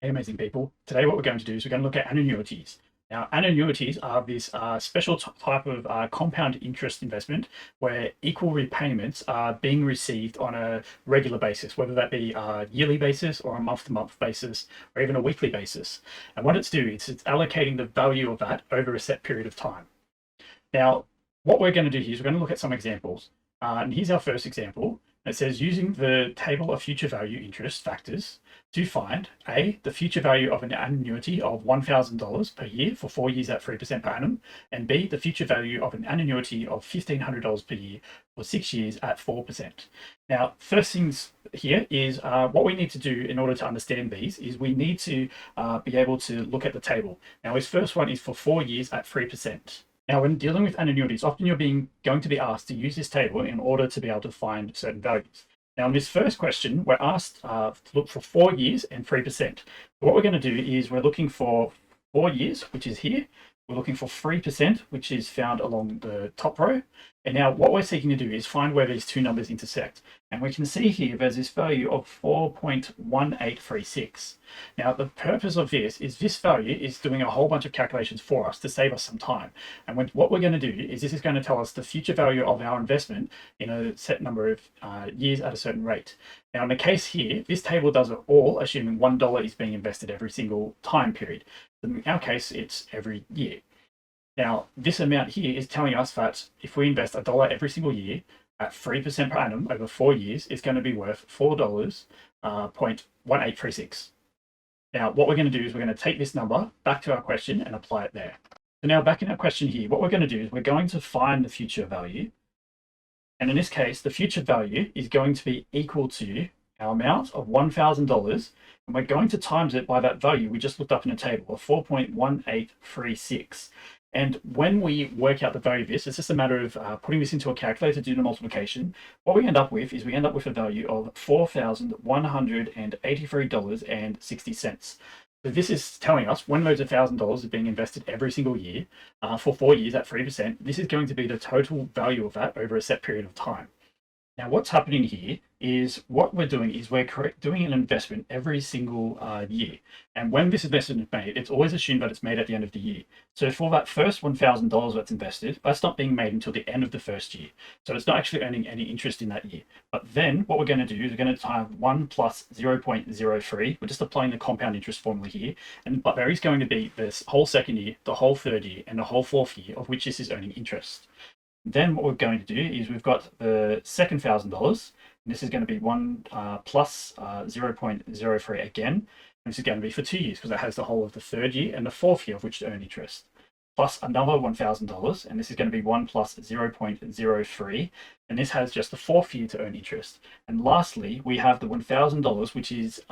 Hey, amazing people. Today, what we're going to do is we're going to look at annuities. Now, annuities are this special type of compound interest investment where equal repayments are being received on a regular basis, whether that be a yearly basis or a month-to-month basis or even a weekly basis. And what it's doing is it's allocating the value of that over a set period of time. Now, what we're going to do here is we're going to look at some examples. And here's our first example. It says using the table of future value interest factors to find A, the future value of an annuity of $1,000 per year for 4 years at 3% per annum, and B, the future value of an annuity of $1,500 per year for 6 years at 4%. Now, first things here is what we need to do in order to understand these is we need to be able to look at the table. Now, this first one is for 4 years at 3%. Now, when dealing with annuities, often you're going to be asked to use this table in order to be able to find certain values. Now, in this first question, we're asked to look for 4 years and 3%. What we're going to do is we're looking for 4 years, which is here. We're looking for 3%, which is found along the top row. And now what we're seeking to do is find where these two numbers intersect. And we can see here there's this value of 4.1836. Now, the purpose of this value is doing a whole bunch of calculations for us to save us some time. And what we're going to do is this is going to tell us the future value of our investment in a set number of years at a certain rate. Now, in the case here, this table does it all, assuming $1 is being invested every single time period. In our case, it's every year. Now, this amount here is telling us that if we invest $1 every single year at 3% per annum over 4 years, it's going to be worth $4.1836. Now, what we're going to do is we're going to take this number back to our question and apply it there. So now back in our question here, what we're going to do is we're going to find the future value. And in this case, the future value is going to be equal to our amount of $1,000, and we're going to times it by that value we just looked up in a table of 4.1836. And when we work out the value of this, it's just a matter of putting this into a calculator to do the multiplication. What we end up with is we end up with a value of $4,183.60. So this is telling us when those $1,000 are being invested every single year for 4 years at 3%, this is going to be the total value of that over a set period of time. Now, what's happening here is what we're doing is we're doing an investment every single year. And when this investment is made, it's always assumed that it's made at the end of the year. So for that first $1,000 that's invested, that's not being made until the end of the first year. So it's not actually earning any interest in that year. But then what we're going to do is we're going to times 1 plus 0.03. We're just applying the compound interest formula here. But there is going to be this whole second year, the whole third year, and the whole fourth year of which this is earning interest. Then what we're going to do is we've got the second $1,000, and this is going to be 1 plus 0.03 again. And this is going to be for 2 years because it has the whole of the third year and the fourth year of which to earn interest. Plus another $1,000, and this is going to be 1 plus 0.03, and this has just the fourth year to earn interest. And lastly, we have the $1,000, which is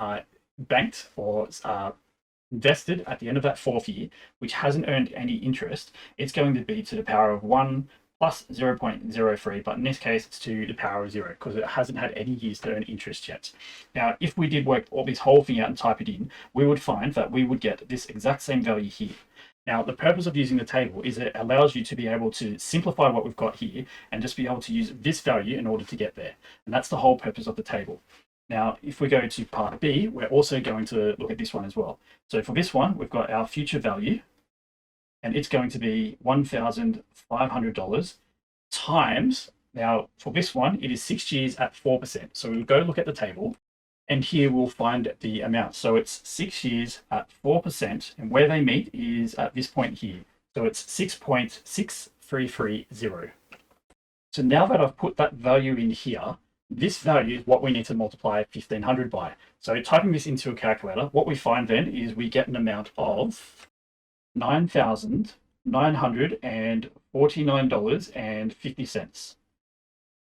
banked or invested at the end of that fourth year, which hasn't earned any interest. It's going to be to the power of 1 plus 0.03, but in this case it's to the power of 0 because it hasn't had any years to earn interest yet. Now, if we did work all this whole thing out and type it in, we would find that we would get this exact same value here. Now, the purpose of using the table is it allows you to be able to simplify what we've got here and just be able to use this value in order to get there. And that's the whole purpose of the table. Now, if we go to part B, we're also going to look at this one as well. So for this one, we've got our future value, and it's going to be $1,500 times, now for this one, it is 6 years at 4%. So we'll go look at the table, and here we'll find the amount. So it's 6 years at 4%, and where they meet is at this point here. So it's 6.6330. So now that I've put that value in here, this value is what we need to multiply 1,500 by. So typing this into a calculator, what we find then is we get an amount of $9,949.50.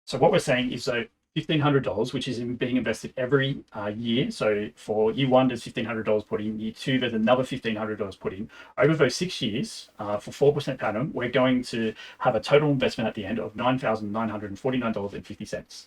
So what we're saying is so $1,500, which is being invested every year. So for year 1, there's $1,500 put in. Year 2, there's another $1,500 put in. Over those 6 years, for 4% per annum, we're going to have a total investment at the end of $9,949.50.